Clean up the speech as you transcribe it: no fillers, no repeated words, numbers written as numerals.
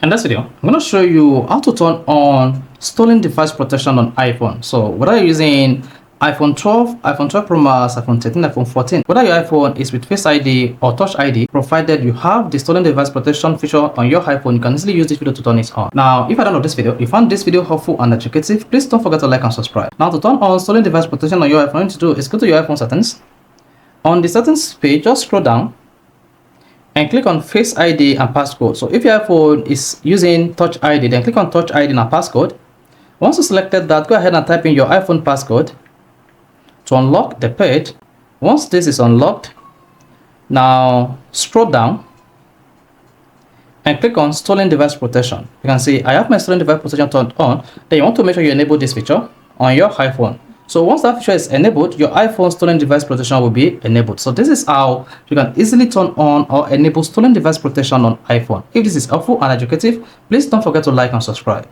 In this video, I'm going to show you how to turn on stolen device protection on iPhone. So whether you're using iPhone 12, iPhone 12 Pro Max, iPhone 13, iPhone 14, whether your iPhone is with Face ID or Touch ID, provided you have the stolen device protection feature on your iPhone, you can easily use this video to turn it on. Now, if at the end of this video, you found this video helpful and educative, please don't forget to like and subscribe. Now, to turn on stolen device protection on your iPhone, what you need to do is go to your iPhone settings. On the settings page, just scroll down and click on Face ID and passcode. So if your iPhone is using Touch ID, then click on Touch ID and passcode. Once you selected that, go ahead and type in your iPhone passcode to unlock the page. Once this is unlocked, now scroll down and click on Stolen Device Protection. You can see I have my Stolen Device Protection turned on. Then you want to make sure you enable this feature on your iPhone. So once that feature is enabled, your iPhone stolen device protection will be enabled. So this is how you can easily turn on or enable stolen device protection on iPhone. If this is helpful and educative, please don't forget to like and subscribe.